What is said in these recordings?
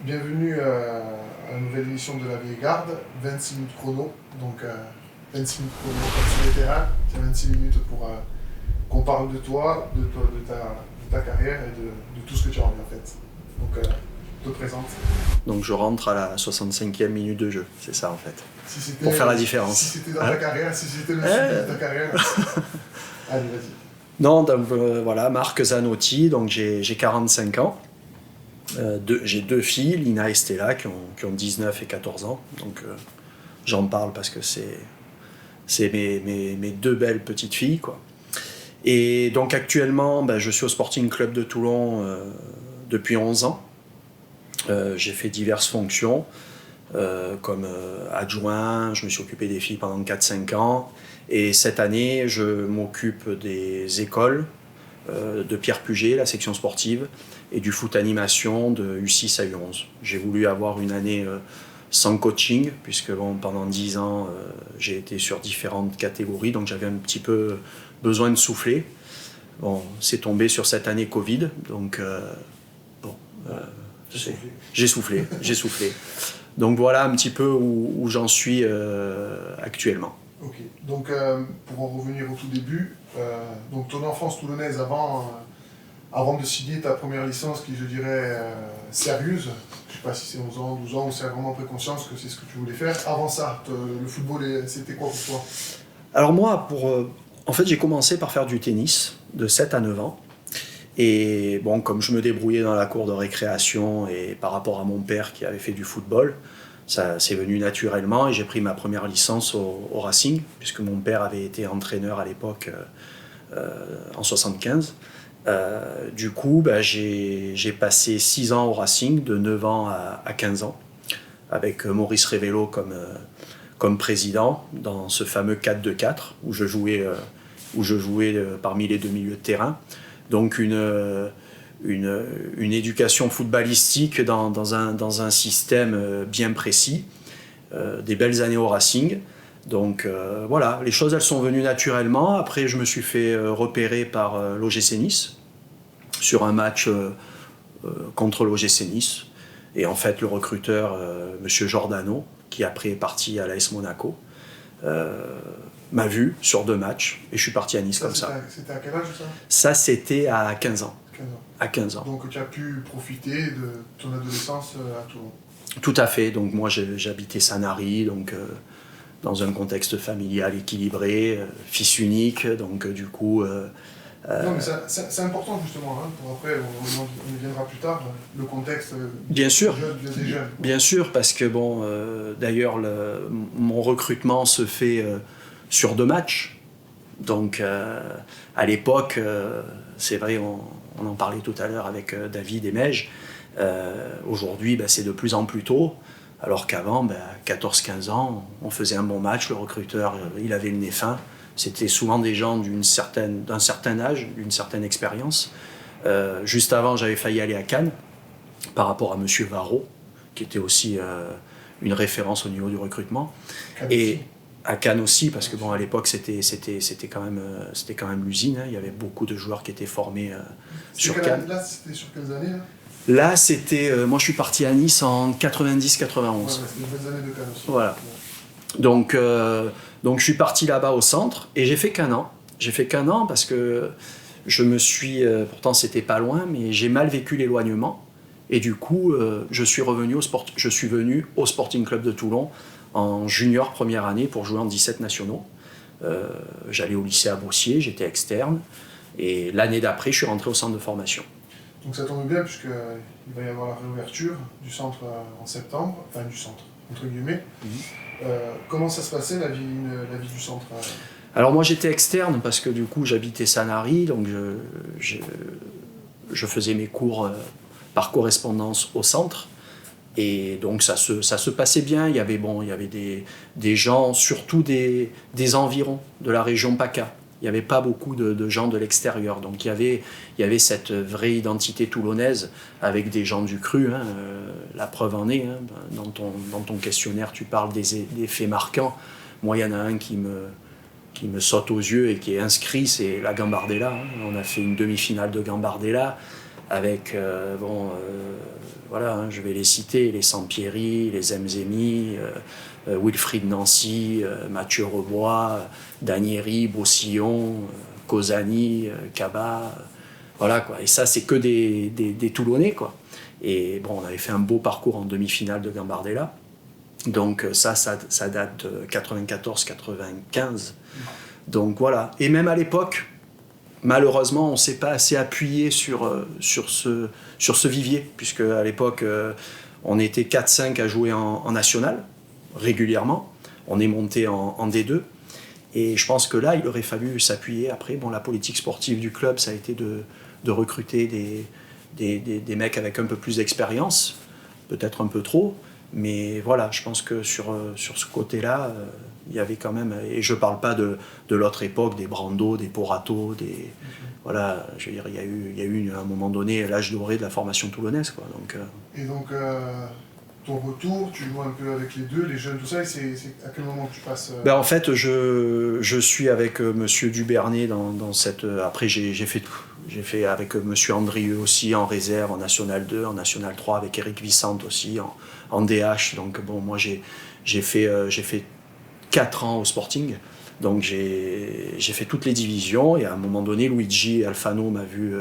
Bienvenue à la nouvelle émission de la vieille garde, 26 minutes chrono. Donc 26 minutes chrono comme sur les terrains, c'est 26 minutes pour qu'on parle de toi, de ta carrière et de tout ce que tu as envie en fait. Donc je te présente. Donc je rentre à la 65e minute de jeu, c'est ça en fait. Pour faire la différence. Si c'était dans ta carrière, si c'était le sujet de ta carrière. Allez, vas-y. Non, donc voilà, Marc Zanotti, donc j'ai 45 ans. J'ai deux filles, Lina et Stella, qui ont 19 et 14 ans. Donc j'en parle parce que c'est mes deux belles petites filles, quoi. Et donc actuellement, je suis au Sporting Club de Toulon depuis 11 ans. J'ai fait diverses fonctions, comme adjoint, je me suis occupé des filles pendant 4-5 ans. Et cette année, je m'occupe des écoles de Pierre Puget, la section sportive, et du foot animation de U6 à U11. J'ai voulu avoir une année sans coaching, puisque pendant 10 ans, j'ai été sur différentes catégories, donc j'avais un petit peu besoin de souffler. Bon, c'est tombé sur cette année Covid, donc j'ai soufflé. Donc voilà un petit peu où j'en suis actuellement. Ok, donc pour en revenir au tout début, donc ton enfance toulonnaise avant de signer ta première licence qui je dirais sérieuse, je sais pas si c'est 11 ans, 12 ans ou c'est vraiment pris conscience que c'est ce que tu voulais faire. Avant ça, le football c'était quoi pour toi? Alors moi, en fait j'ai commencé par faire du tennis de 7 à 9 ans. Et bon, comme je me débrouillais dans la cour de récréation et par rapport à mon père qui avait fait du football, ça s'est venu naturellement et j'ai pris ma première licence au Racing, puisque mon père avait été entraîneur à l'époque en 75. Du coup, j'ai passé 6 ans au Racing, de 9 ans à 15 ans, avec Maurice Révélo comme président, dans ce fameux 4-2-4, où je jouais parmi les deux milieux de terrain. Donc une éducation footballistique dans un système bien précis, des belles années au Racing. Donc voilà, les choses elles sont venues naturellement. Après je me suis fait repérer par l'OGC Nice sur un match contre l'OGC Nice. Et en fait le recruteur, Monsieur Giordano, qui après est parti à l'AS Monaco, m'a vu sur 2 matchs et je suis parti à Nice comme ça. C'était à quel âge ça? Ça c'était à 15 ans. 15 ans. À 15 ans. Donc tu as pu profiter de ton adolescence à Toulon. Tout à fait. Donc moi j'habitais Sanary, donc dans un contexte familial équilibré, fils unique, donc du coup. Non mais c'est important justement, hein, pour après on y viendra plus tard, le contexte bien sûr, des jeunes. Bien sûr, parce que d'ailleurs mon recrutement se fait sur 2 matchs. Donc à l'époque, c'est vrai, on en parlait tout à l'heure avec David et Mej, aujourd'hui c'est de plus en plus tôt, alors qu'avant, 14-15 ans, on faisait un bon match, le recruteur il avait le nez fin. C'était souvent des gens d'un certain âge, d'une certaine expérience. Juste avant, j'avais failli aller à Cannes, par rapport à Monsieur Varro, qui était aussi une référence au niveau du recrutement. Et à Cannes aussi, parce que à l'époque c'était quand même l'usine, hein. Il y avait beaucoup de joueurs qui étaient formés sur Cannes. Là, c'était sur quelles années Là, c'était... moi, je suis parti à Nice en 90-91. Ouais, c'était les bonnes années de Cannes aussi. Voilà. Donc je suis parti là-bas au centre et j'ai fait qu'un an. J'ai fait qu'un an parce que je me suis... pourtant, c'était pas loin, mais j'ai mal vécu l'éloignement. Et du coup, je suis venu au Sporting Club de Toulon en junior première année pour jouer en 17 nationaux. J'allais au lycée à Beaussier, j'étais externe. Et l'année d'après, je suis rentré au centre de formation. Donc ça tombe bien puisqu'il va y avoir la réouverture du centre en septembre, enfin du centre, entre guillemets. Comment ça se passait la vie du centre Alors moi j'étais externe parce que du coup j'habitais Sanary, donc je faisais mes cours par correspondance au centre. Et donc ça se passait bien, il y avait des gens, surtout des environs de la région PACA. Il n'y avait pas beaucoup de gens de l'extérieur. Donc il y avait cette vraie identité toulonnaise avec des gens du cru. Hein, la preuve en est, hein, dans ton questionnaire, tu parles des faits marquants. Moi, il y en a un qui me saute aux yeux et qui est inscrit, c'est la Gambardella. Hein. On a fait une demi-finale de Gambardella. avec, voilà, hein, je vais les citer, les Sampieri, les Emzemi, Wilfried Nancy, Mathieu Rebois, Danieri, Broussillon, Cosani, Kaba, voilà quoi. Et ça, c'est que des Toulonnais, quoi. Et bon, on avait fait un beau parcours en demi-finale de Gambardella. Donc ça date de 94-95. Donc voilà. Et même à l'époque, malheureusement, on ne s'est pas assez appuyé sur ce vivier, puisque à l'époque, on était 4-5 à jouer en national, régulièrement. On est monté en D2. Et je pense que là, il aurait fallu s'appuyer. Après, bon, la politique sportive du club, ça a été de recruter des mecs avec un peu plus d'expérience, peut-être un peu trop. Mais voilà, je pense que sur ce côté-là, il y avait quand même... Et je ne parle pas de l'autre époque, des Brando, des Porato, des... Voilà, je veux dire, il y a eu à un moment donné l'âge doré de la formation toulonnaise, quoi. Donc, Et donc, ton retour, tu joues un peu avec les deux, les jeunes, tout ça, et c'est à quel moment que tu passes En fait, je suis avec Monsieur Dubernay dans cette... Après, j'ai fait avec Monsieur Andrieux aussi en réserve, en National 2, en National 3, avec Eric Vicente aussi, en DH. Donc bon, moi j'ai fait 4 ans au Sporting. Donc j'ai fait toutes les divisions, et à un moment donné, Luigi Alfano m'a vu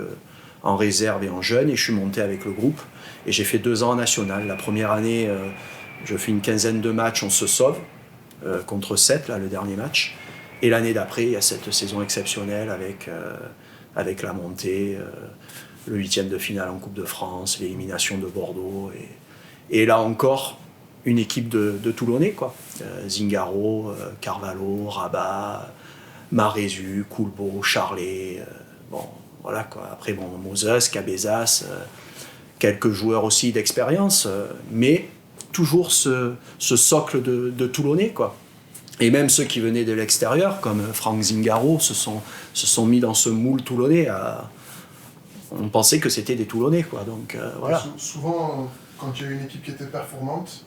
en réserve et en jeune, et je suis monté avec le groupe. Et j'ai fait 2 ans en national. La première année, je fais une quinzaine de matchs, on se sauve, contre 7, là, le dernier match. Et l'année d'après, il y a cette saison exceptionnelle avec la montée, le 8e de finale en Coupe de France, l'élimination de Bordeaux. Et là encore, une équipe de Toulonnais, quoi. Zingaro, Carvalho, Rabat, Marézu, Coulbeau, Charlet. Bon, voilà, quoi. Après, bon, Moses, Cabezas, quelques joueurs aussi d'expérience, mais toujours ce socle de Toulonnais, quoi. Et même ceux qui venaient de l'extérieur, comme Franck Zingaro, se sont mis dans ce moule toulonnais. On pensait que c'était des Toulonnais, quoi. Donc, voilà. Souvent, quand il y a une équipe qui était performante,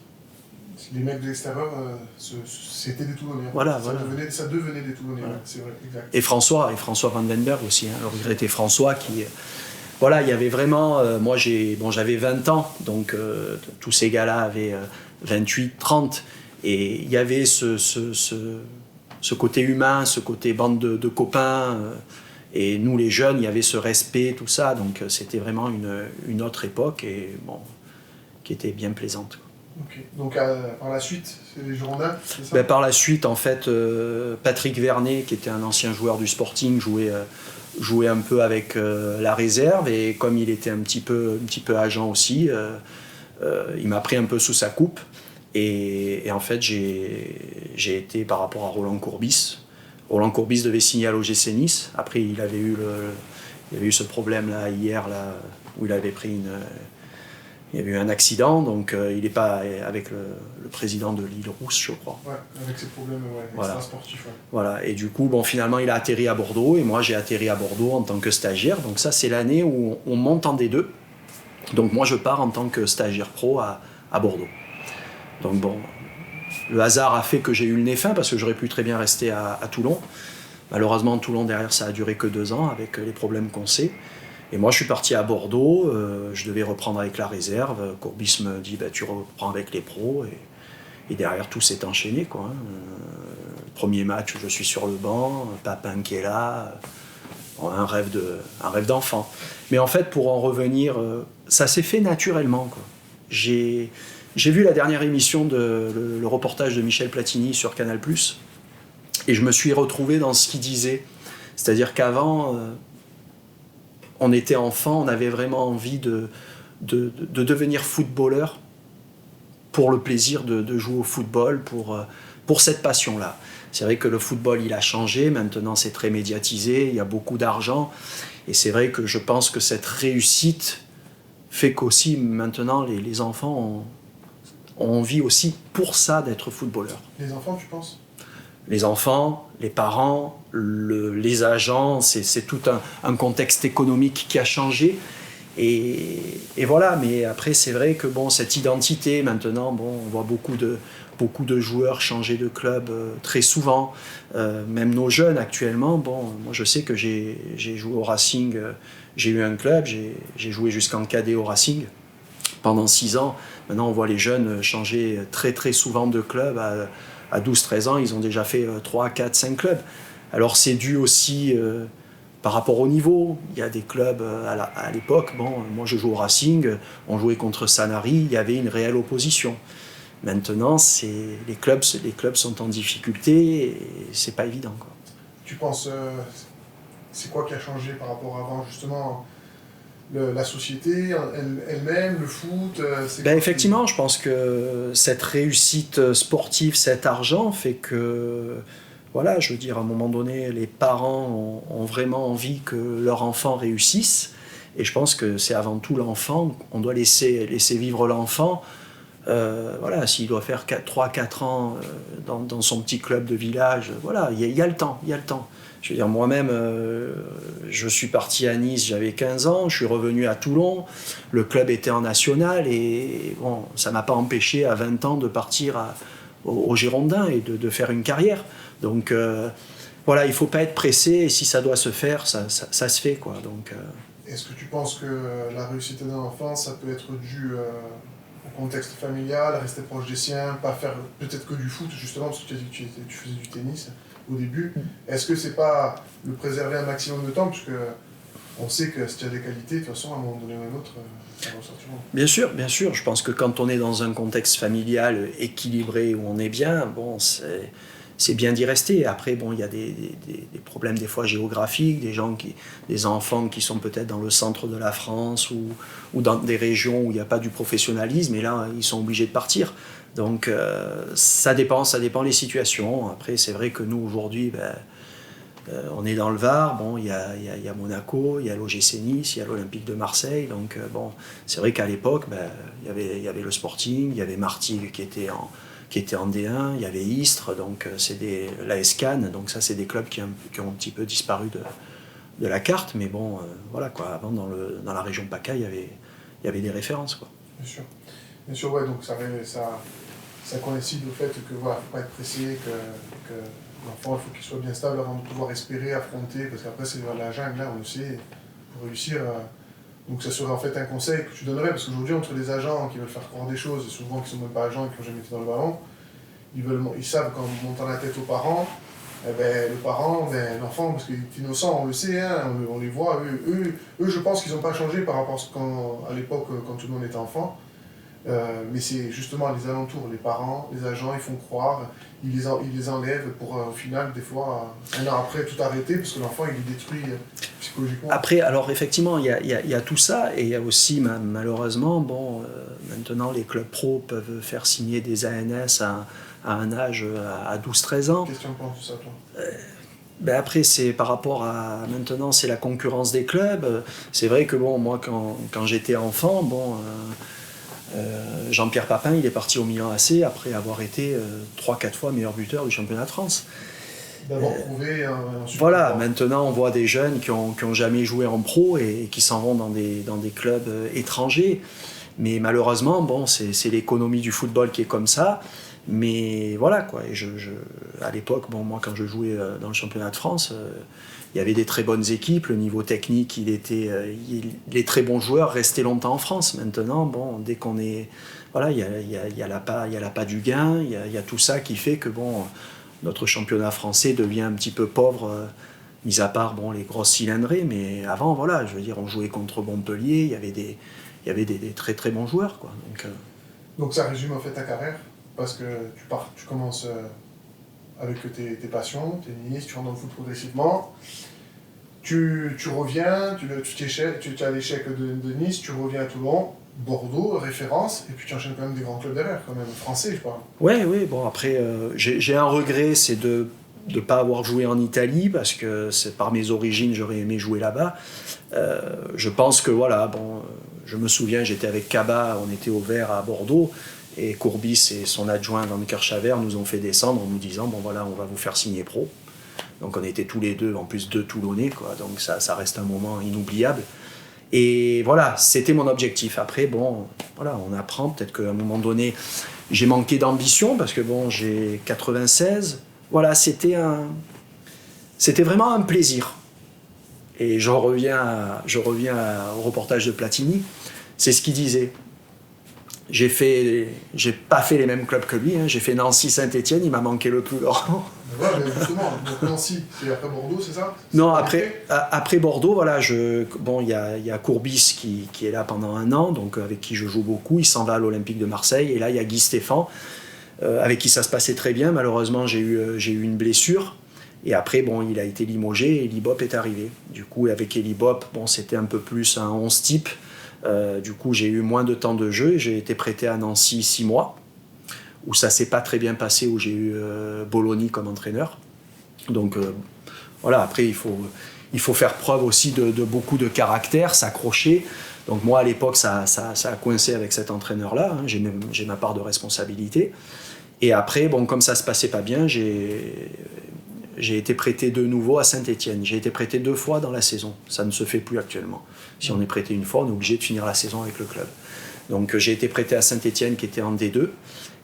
les mecs de l'extérieur, c'était des Toulonnais. Voilà, ça devenait des Toulonnais, voilà. C'est vrai, exact. Et François Van den Berg aussi, hein, le regretté François, qui... Voilà, il y avait vraiment... moi, j'avais 20 ans, donc tous ces gars-là avaient 28, 30. Et il y avait ce côté humain, ce côté bande de copains. Et nous, les jeunes, il y avait ce respect, tout ça. Donc c'était vraiment une autre époque, et bon, qui était bien plaisante. Okay. Donc par la suite, c'est les Girondins, c'est ça? Par la suite, en fait, Patrick Vernet, qui était un ancien joueur du Sporting, jouait un peu avec la réserve, et comme il était un petit peu agent aussi, il m'a pris un peu sous sa coupe. Et en fait, j'ai été par rapport à Roland Courbis. Roland Courbis devait signer à l'OGC Nice. Après, il avait eu ce problème-là hier, là, où il avait pris il y avait eu un accident, donc il n'est pas avec le président de l'île Rousse, je crois. Ouais, avec ses problèmes extra-sportifs. Ouais. Voilà, et du coup, finalement, il a atterri à Bordeaux, et moi, j'ai atterri à Bordeaux en tant que stagiaire. Donc ça, c'est l'année où on monte en D2. Donc moi, je pars en tant que stagiaire pro à Bordeaux. Donc bon, le hasard a fait que j'ai eu le nez fin, parce que j'aurais pu très bien rester à Toulon. Malheureusement, Toulon, derrière, ça a duré que 2 ans, avec les problèmes qu'on sait. Et moi, je suis parti à Bordeaux, je devais reprendre avec la réserve. Courbis me dit, tu reprends avec les pros. Et derrière, tout s'est enchaîné, quoi. Premier match, je suis sur le banc, Papin qui est là. Un rêve d'enfant. Mais en fait, pour en revenir, ça s'est fait naturellement, quoi. J'ai vu la dernière émission, le reportage de Michel Platini sur Canal+, et je me suis retrouvé dans ce qu'il disait. C'est-à-dire qu'avant... on était enfant, on avait vraiment envie de devenir footballeur pour le plaisir de jouer au football, pour cette passion-là. C'est vrai que le football, il a changé, maintenant c'est très médiatisé, il y a beaucoup d'argent, et c'est vrai que je pense que cette réussite fait qu'aussi maintenant les enfants ont envie aussi pour ça d'être footballeurs. Les enfants, tu penses ? Les enfants, les parents, les agents, c'est tout un contexte économique qui a changé. Et voilà, mais après c'est vrai que cette identité, maintenant, on voit beaucoup beaucoup de joueurs changeaient de club très souvent. Même nos jeunes actuellement, bon, moi je sais que j'ai joué au Racing, j'ai eu un club, j'ai joué jusqu'en cadet au Racing pendant 6 ans. Maintenant on voit les jeunes changer très très souvent de club. À 12-13 ans, ils ont déjà fait 3, 4, 5 clubs. Alors c'est dû aussi par rapport au niveau. Il y a des clubs à l'époque, bon, moi je joue au Racing, on jouait contre Sanary, il y avait une réelle opposition. Maintenant, les clubs sont en difficulté et c'est pas évident, quoi. Tu penses, c'est quoi qui a changé par rapport à avant, justement, la société elle-même, le foot Effectivement, je pense que cette réussite sportive, cet argent fait que, voilà, je veux dire, à un moment donné, les parents ont vraiment envie que leur enfant réussisse. Et je pense que c'est avant tout l'enfant, on doit laisser vivre l'enfant. Voilà, s'il doit faire 3-4 ans dans son petit club de village, voilà, il y a le temps, il y a le temps. Je veux dire, moi-même, je suis parti à Nice, j'avais 15 ans, je suis revenu à Toulon, le club était en national et bon, ça ne m'a pas empêché à 20 ans de partir au Girondins et de faire une carrière. Donc voilà, il ne faut pas être pressé et si ça doit se faire, ça se fait, quoi. Donc, Est-ce que tu penses que la réussite d'un enfant, ça peut être dû au contexte familial, rester proche des siens, pas faire peut-être que du foot, justement, parce que tu as dit que tu faisais du tennis au début. Est-ce que c'est pas le préserver un maximum de temps, puisque on sait que si tu as des qualités, de toute façon, à un moment donné ou à un autre, ça ressortira. bien sûr, bien sûr. Je pense que quand on est dans un contexte familial équilibré où on est bien, bon, c'est bien d'y rester. Après, bon, il y a des problèmes des fois géographiques, des enfants qui sont peut-être dans le centre de la France ou dans des régions où il n'y a pas du professionnalisme, et là, ils sont obligés de partir. Donc, ça dépend les situations. Après, c'est vrai que nous, aujourd'hui, on est dans le Var, bon, il y a Monaco, il y a l'OGC Nice, il y a l'Olympique de Marseille. Donc, bon, c'est vrai qu'à l'époque, il y avait le Sporting, il y avait Martigues qui était en D1, il y avait Istres, donc c'est l'AS Cannes, donc ça c'est des clubs qui ont un petit peu disparu de la carte, mais bon, voilà quoi, avant dans la région PACA, il y avait des références, quoi. Bien sûr, ouais, donc ça coïncide au fait que voilà, faut pas être pressé, que l'enfant, il faut qu'il soit bien stable avant de pouvoir espérer, affronter, parce qu'après c'est vers la jungle, là, on le sait, pour réussir. Donc ça serait en fait un conseil que tu donnerais, parce qu'aujourd'hui, entre les agents qui veulent faire croire des choses, et souvent qui ne sont même pas agents et qui n'ont jamais été dans le ballon, ils savent qu'en montant la tête aux parents, eh ben, le parent, l'enfant, parce qu'il est innocent, on le sait, hein, on les voit, eux, je pense qu'ils n'ont pas changé par rapport à l'époque quand tout le monde était enfant. Mais c'est justement les alentours, les parents, les agents, ils font croire, ils les enlèvent pour au final, des fois, un an après, tout arrêter, parce que l'enfant, il est détruit psychologiquement. Après, alors effectivement, il y a tout ça, et il y a aussi, malheureusement, bon, maintenant les clubs pro peuvent faire signer des ANS à un âge à 12-13 ans. Qu'est-ce que tu en penses de ça, toi ? Après, c'est par rapport à maintenant, c'est la concurrence des clubs. C'est vrai que bon, moi, quand j'étais enfant, bon, Jean-Pierre Papin, il est parti au Milan AC après avoir été 3-4 fois meilleur buteur du championnat de France. D'avoir prouvé voilà, maintenant on voit des jeunes qui ont jamais joué en pro et qui s'en vont dans des clubs étrangers. Mais malheureusement, bon, c'est l'économie du football qui est comme ça. Mais voilà, quoi. Et à l'époque, bon, moi, quand je jouais dans le championnat de France, il y avait des très bonnes équipes. Le niveau technique, les très bons joueurs restaient longtemps en France. Maintenant, bon, dès qu'on est... Voilà, il y a l'appât du gain, il y a tout ça qui fait que, bon, notre championnat français devient un petit peu pauvre, mis à part, bon, les grosses cylindrées. Mais avant, voilà, je veux dire, on jouait contre Montpellier, il y avait des très très bons joueurs, quoi. Donc ça résume en fait ta carrière, parce que tu commences avec tes passions, tennis, tu rentres dans le foot progressivement, tu reviens, tu as l'échec de Nice, tu reviens à Toulon, Bordeaux, référence, et puis tu enchaînes quand même des grands clubs derrière, quand même, français, je parle. Oui, bon après, j'ai un regret, c'est de ne pas avoir joué en Italie, parce que c'est par mes origines, j'aurais aimé jouer là-bas. Je pense que voilà, bon, je me souviens, j'étais avec Kaba, on était au Vert à Bordeaux, et Courbis et son adjoint Van Kerchaver nous ont fait descendre en nous disant, bon voilà, on va vous faire signer pro. Donc on était tous les deux, en plus deux Toulonnais, quoi, donc ça reste un moment inoubliable. Et voilà, c'était mon objectif. Après, bon, voilà, on apprend, peut-être qu'à un moment donné, j'ai manqué d'ambition parce que bon, j'ai 96. Voilà, c'était vraiment un plaisir. Et je reviens au reportage de Platini. C'est ce qu'il disait. J'ai pas fait les mêmes clubs que lui. J'ai fait Nancy-Saint-Étienne. Il m'a manqué le plus grand. Ouais, mais justement, donc Nancy, c'est après Bordeaux, c'est ça? Non, après Bordeaux, voilà, il y a Courbis qui est là pendant un an, donc avec qui je joue beaucoup. Il s'en va à l'Olympique de Marseille. Et là, il y a Guy Stéphane, avec qui ça se passait très bien. Malheureusement, j'ai eu une blessure. Et après, il a été limogé et Eli Bopp est arrivé. Du coup, avec Eli Bopp, c'était un peu plus un 11 type. Du coup, j'ai eu moins de temps de jeu et j'ai été prêté à Nancy 6 mois, où ça s'est pas très bien passé, où j'ai eu Bologna comme entraîneur. Donc voilà, après il faut faire preuve aussi de beaucoup de caractère, s'accrocher. Donc moi à l'époque ça a coincé avec cet entraîneur-là, j'ai ma part de responsabilité. Et après, comme ça se passait pas bien, j'ai été prêté de nouveau à Saint-Étienne. J'ai été prêté 2 fois dans la saison. Ça ne se fait plus actuellement. Si on est prêté une fois, on est obligé de finir la saison avec le club. Donc j'ai été prêté à Saint-Étienne qui était en D2.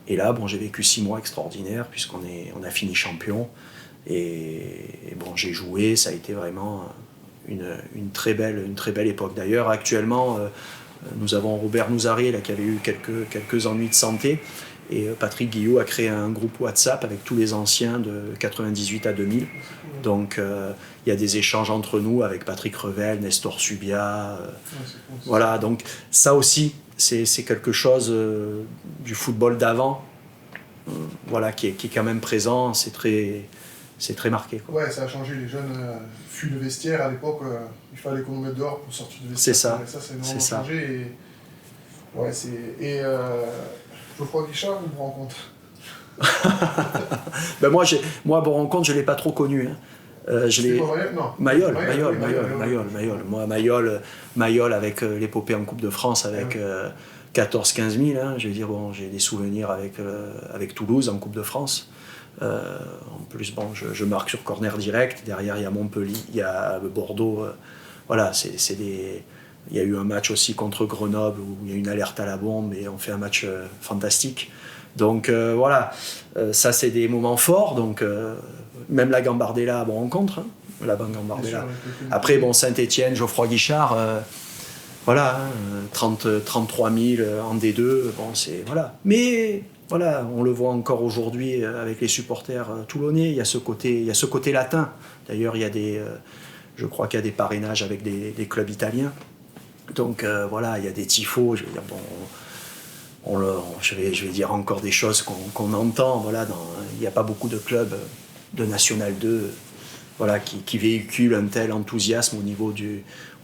Et là, j'ai vécu 6 mois extraordinaires puisqu'on a fini champion. Et j'ai joué. Ça a été vraiment une très belle époque. D'ailleurs, actuellement, nous avons Robert Nouzaré là, qui avait eu quelques ennuis de santé. Et Patrick Guillot a créé un groupe WhatsApp avec tous les anciens de 98 à 2000. Donc il y a des échanges entre nous avec Patrick Revel, Nestor Subia. Voilà, donc ça aussi, c'est quelque chose du football d'avant, voilà, qui est quand même présent. C'est très marqué, quoi. Ouais, ça a changé. Les jeunes fuient le vestiaire. À l'époque, il fallait qu'on nous mette dehors pour sortir du vestiaire. C'est ça. Et ça, c'est vraiment changé. Geoffroy Guichard, on me rencontre. Moi, Bourg-en-Compte, je ne l'ai pas trop connu. C'était pas Mayol? Non. Mayol. Moi, Mayol avec l'épopée en Coupe de France avec 14-15 000. Je veux dire, j'ai des souvenirs avec Toulouse en Coupe de France. En plus, je marque sur corner direct. Derrière, il y a Montpellier, il y a Bordeaux. Voilà, il y a eu un match aussi contre Grenoble où il y a une alerte à la bombe et on fait un match fantastique. Donc voilà, ça c'est des moments forts. Donc même la Gambardella, on rencontre la Gambardella. Après, Saint-Étienne, Geoffroy Guichard, voilà, 33 000 en D2, voilà. Mais voilà, on le voit encore aujourd'hui avec les supporters toulonnais. Il y a ce côté latin. D'ailleurs, je crois qu'il y a des parrainages avec des clubs italiens. Donc voilà, il y a des tifos. Je veux dire, je vais dire encore des choses qu'on entend. Voilà, il n'y a pas beaucoup de clubs de National 2, voilà, qui véhiculent un tel enthousiasme au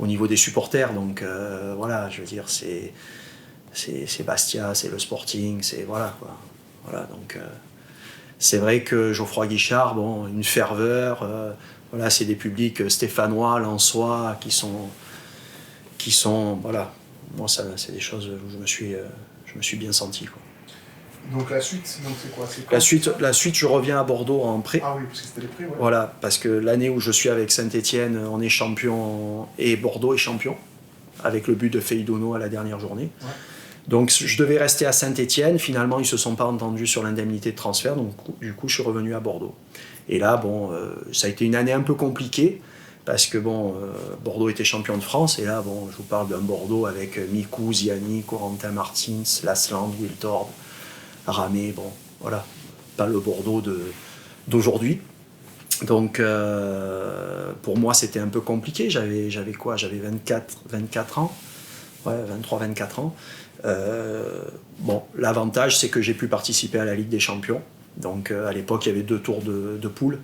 niveau des supporters. Donc voilà, je veux dire, c'est Bastia, c'est le Sporting, c'est voilà quoi. Voilà, donc c'est vrai que Geoffroy Guichard, une ferveur. Voilà, c'est des publics stéphanois, lensois, qui sont voilà. Moi, ça, c'est des choses où je me suis bien senti, quoi. Donc la suite, c'est quoi? La suite, je reviens à Bordeaux en prêt. Ah oui, parce que c'était les prêts, ouais. Voilà, parce que l'année où je suis avec Saint-Étienne, on est champion et Bordeaux est champion, avec le but de Feydouno à la dernière journée. Ouais. Donc je devais rester à Saint-Étienne. Finalement, ils ne se sont pas entendus sur l'indemnité de transfert, donc du coup, je suis revenu à Bordeaux. Et là, ça a été une année un peu compliquée, parce que Bordeaux était champion de France, et là, je vous parle d'un Bordeaux avec Mikou, Ziani, Corentin Martins, Lasland, Wiltord, Ramé, voilà, pas le Bordeaux d'aujourd'hui. Donc pour moi c'était un peu compliqué, j'avais quoi, j'avais 24 ans, ouais, 23-24 ans. L'avantage c'est que j'ai pu participer à la Ligue des Champions, donc à l'époque il y avait 2 tours de poule,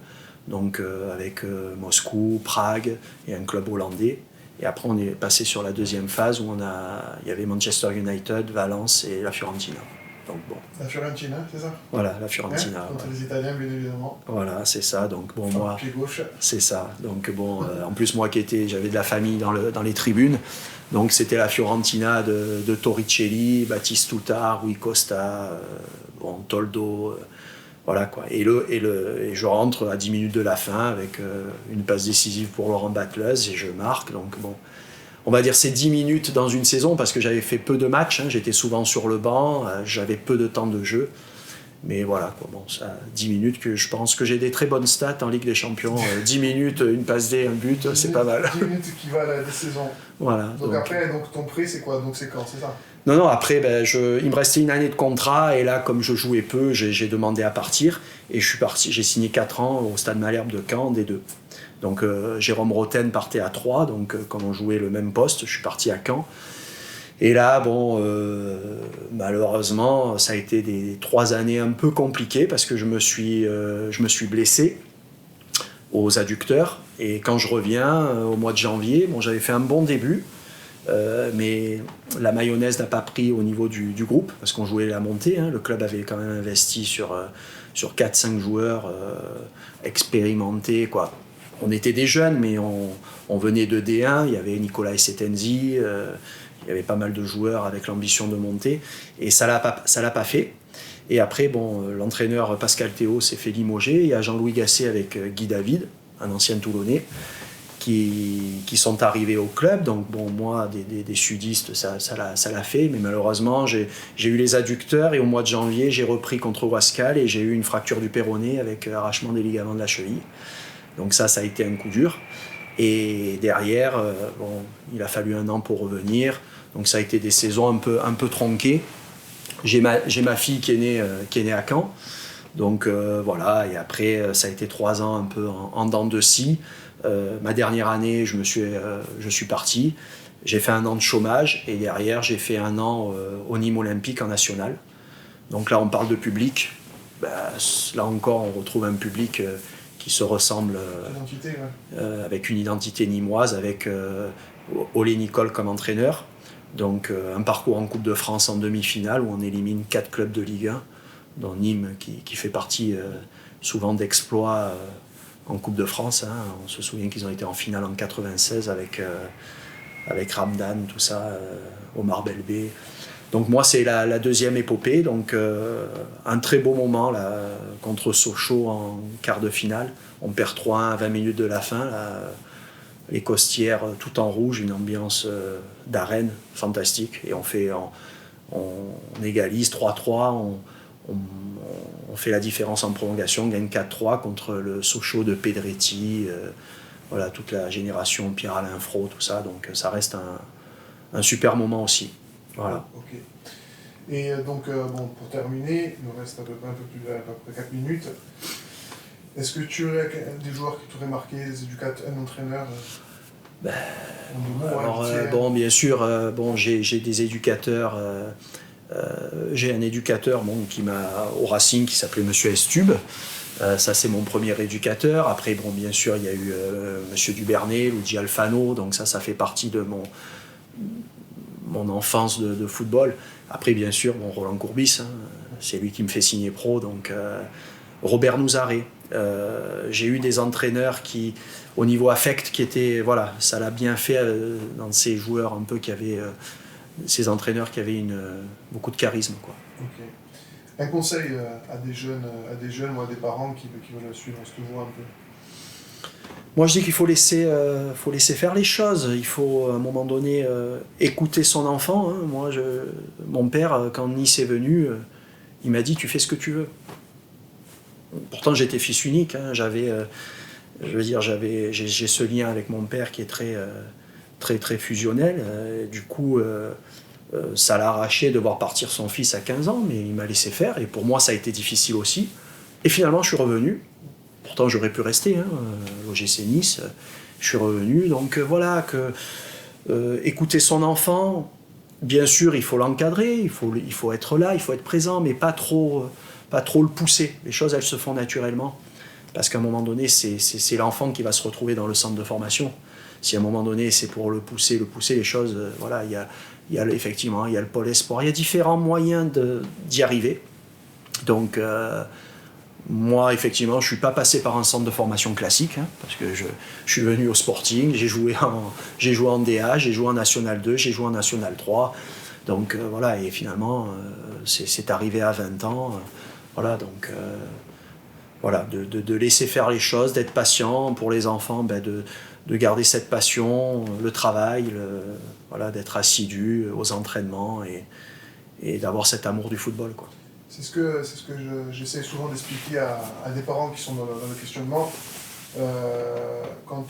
donc avec Moscou, Prague et un club hollandais. Et après on est passé sur la deuxième phase où il y avait Manchester United, Valence et la Fiorentina. Donc La Fiorentina, c'est ça? Voilà, la Fiorentina. Contre les Italiens, bien évidemment. Voilà, c'est ça. Donc moi, pied gauche. C'est ça. Donc en plus moi j'avais de la famille dans les tribunes. Donc c'était la Fiorentina de Torricelli, Battistuta, Rui Costa, Toldo, voilà quoi. Et je rentre à 10 minutes de la fin avec une passe décisive pour Laurent Batleuse et je marque. Donc on va dire, ces 10 minutes dans une saison, parce que j'avais fait peu de matchs, hein, j'étais souvent sur le banc, j'avais peu de temps de jeu. Mais voilà, quoi, bon, ça, 10 minutes, que je pense que j'ai des très bonnes stats en Ligue des Champions. 10 minutes, une passe D, un but, c'est pas mal. 10 minutes équivalent à des saisons. Voilà, Donc après, donc, ton prêt, c'est quoi? Donc c'est quand, c'est ça? Non, après, il me restait une année de contrat, et là, comme je jouais peu, j'ai demandé à partir, et je suis parti, j'ai signé 4 ans au Stade Malherbe de Caen, des deux. Donc Jérôme Roten partait à 3, donc comme on jouait le même poste, je suis parti à Caen. Et là, malheureusement, ça a été des 3 années un peu compliquées parce que je me suis blessé aux adducteurs. Et quand je reviens au mois de janvier, j'avais fait un bon début, mais la mayonnaise n'a pas pris au niveau du groupe parce qu'on jouait la montée. Hein. Le club avait quand même investi sur 4-5 joueurs expérimentés, quoi. On était des jeunes, mais on venait de D1. Il y avait Nicolas Setenzi. Il y avait pas mal de joueurs avec l'ambition de monter, et ça l'a pas fait. Et après, l'entraîneur Pascal Théo s'est fait limoger. Il y a Jean-Louis Gasset avec Guy David, un ancien Toulonnais, qui sont arrivés au club. Donc moi, des sudistes, ça l'a fait, mais malheureusement, j'ai eu les adducteurs, et au mois de janvier, j'ai repris contre Wascal, et j'ai eu une fracture du péroné avec arrachement des ligaments de la cheville. Donc ça a été un coup dur. Et derrière, il a fallu 1 an pour revenir. Donc ça a été des saisons un peu tronquées. J'ai ma fille qui est née à Caen. Donc voilà, et après ça a été 3 ans un peu en dents de scie. Ma dernière année, je suis parti. J'ai fait 1 an de chômage, et derrière j'ai fait 1 an au Nîmes Olympique en national. Donc là on parle de public. Là encore on retrouve un public qui se ressemble, avec une identité nîmoise, avec Olé Nicole comme entraîneur. Donc un parcours en Coupe de France en demi-finale où on élimine 4 clubs de Ligue 1, dont Nîmes qui fait partie souvent d'exploits en Coupe de France. Hein. On se souvient qu'ils ont été en finale en 96 avec Ramdan, tout ça, Omar Belbé. Donc moi c'est la deuxième épopée, donc un très beau moment là, contre Sochaux en quart de finale. On perd 3-1 à 20 minutes de la fin. Là, les Costières tout en rouge, une ambiance d'arène fantastique, et on égalise 3-3, on fait la différence en prolongation, on gagne 4-3 contre le Sochaux de Pedretti, voilà, toute la génération Pierre-Alain Fro, tout ça, donc ça reste un super moment aussi. Voilà. Ok. Et donc, pour terminer, il nous reste à peu près 4 minutes. Est-ce que tu aurais des joueurs qui t'auraient marqué, des éducateurs, un entraîneur bien sûr, j'ai des éducateurs. J'ai un éducateur au Racing qui s'appelait Monsieur Estube. Ça, c'est mon premier éducateur. Après, bien sûr, il y a eu Monsieur Dubernay, Luigi Alfano. Donc ça fait partie de mon enfance de football. Après, bien sûr, Roland Courbis, hein, c'est lui qui me fait signer pro. Donc Robert Nouzaré. J'ai eu des entraîneurs qui, au niveau affect, qui étaient, voilà, ça l'a bien fait dans ces joueurs un peu qui avaient, ces entraîneurs qui avaient beaucoup de charisme, quoi. Okay. Un conseil à des jeunes ou à des parents qui veulent suivre ce voie un peu? Moi, je dis qu'il faut laisser faire les choses. Il faut, à un moment donné, écouter son enfant. Hein. Mon père, quand Nice est venu, il m'a dit « tu fais ce que tu veux ». Pourtant, j'étais fils unique. Hein. J'ai ce lien avec mon père qui est très, très, très fusionnel. Du coup, ça l'a arraché de voir partir son fils à 15 ans, mais il m'a laissé faire. Et pour moi, ça a été difficile aussi. Et finalement, je suis revenu. Pourtant, j'aurais pu rester, hein, au GC Nice. Je suis revenu. Donc voilà, écouter son enfant, bien sûr, il faut l'encadrer, il faut être là, il faut être présent, mais pas trop le pousser. Les choses, elles se font naturellement. Parce qu'à un moment donné, c'est l'enfant qui va se retrouver dans le centre de formation. Si à un moment donné, c'est pour le pousser, les choses, voilà, effectivement, il y a le pôle espoir. Il y a différents moyens d'y arriver. Donc, moi, effectivement, je ne suis pas passé par un centre de formation classique, hein, parce que je suis venu au Sporting, j'ai joué en DA, j'ai joué en National 2, j'ai joué en National 3. Donc, voilà, et finalement, c'est arrivé à 20 ans. Voilà, donc, voilà, de laisser faire les choses, d'être patient pour les enfants, de garder cette passion, le travail, voilà, d'être assidu aux entraînements et d'avoir cet amour du football, quoi. C'est ce que j'essaie souvent d'expliquer à des parents qui sont dans le questionnement. Quand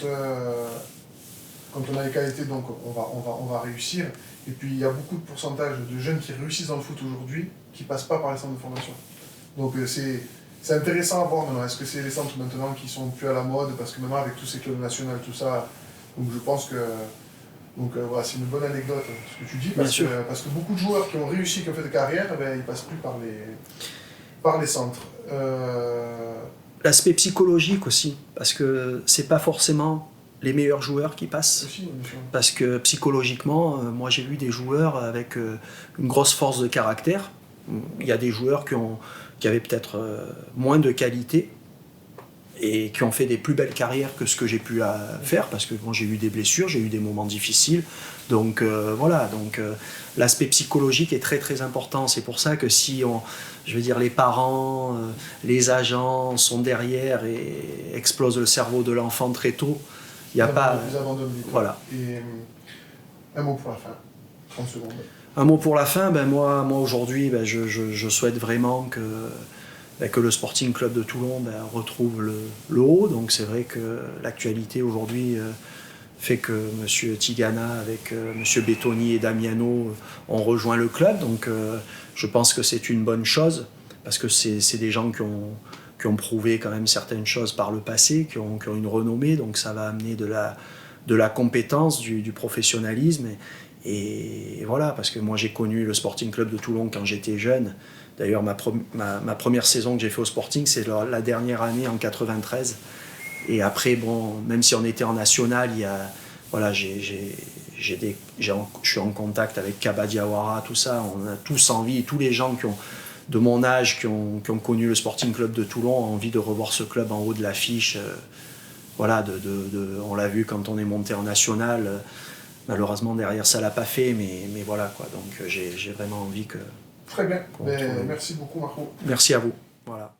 on a les qualités, donc on va réussir. Et puis il y a beaucoup de pourcentage de jeunes qui réussissent dans le foot aujourd'hui qui ne passent pas par les centres de formation. Donc c'est intéressant à voir maintenant. Est-ce que c'est les centres maintenant qui sont plus à la mode? Parce que maintenant avec tous ces clubs nationaux, tout ça, donc je pense que voilà, c'est une bonne anecdote ce que tu dis, parce que beaucoup de joueurs qui ont réussi, qui ont fait de carrière, ils ne passent plus par les centres. L'aspect psychologique aussi, parce que c'est pas forcément les meilleurs joueurs qui passent. Aussi, parce que psychologiquement, moi j'ai vu des joueurs avec une grosse force de caractère. Il y a des joueurs qui avaient peut-être moins de qualité et qui ont fait des plus belles carrières que ce que j'ai pu faire, parce que bon, j'ai eu des blessures, j'ai eu des moments difficiles. Donc voilà, l'aspect psychologique est très très important. C'est pour ça que si les parents, les agents sont derrière et explosent le cerveau de l'enfant très tôt, il n'y a pas... Voilà. Et un mot pour la fin, 30 secondes. Un mot pour la fin, moi aujourd'hui, je souhaite vraiment que le Sporting Club de Toulon retrouve le haut. Donc c'est vrai que l'actualité aujourd'hui fait que M. Tigana avec M. Bettoni et Damiano ont rejoint le club. Donc je pense que c'est une bonne chose, parce que c'est des gens qui ont prouvé quand même certaines choses par le passé, qui ont une renommée. Donc ça va amener de la compétence, du professionnalisme. Et voilà, parce que moi j'ai connu le Sporting Club de Toulon quand j'étais jeune. D'ailleurs, ma première saison que j'ai fait au Sporting, c'est la dernière année en 93. Et après, bon, même si on était en national, je suis en contact avec Kaba Diawara, tout ça. On a tous envie, tous les gens de mon âge qui ont connu le Sporting Club de Toulon ont envie de revoir ce club en haut de l'affiche. Voilà, on l'a vu quand on est monté en national. Malheureusement, derrière, ça ne l'a pas fait, mais voilà, quoi. Donc j'ai vraiment envie que... Très bien. Merci beaucoup, Marco. Merci à vous. Voilà.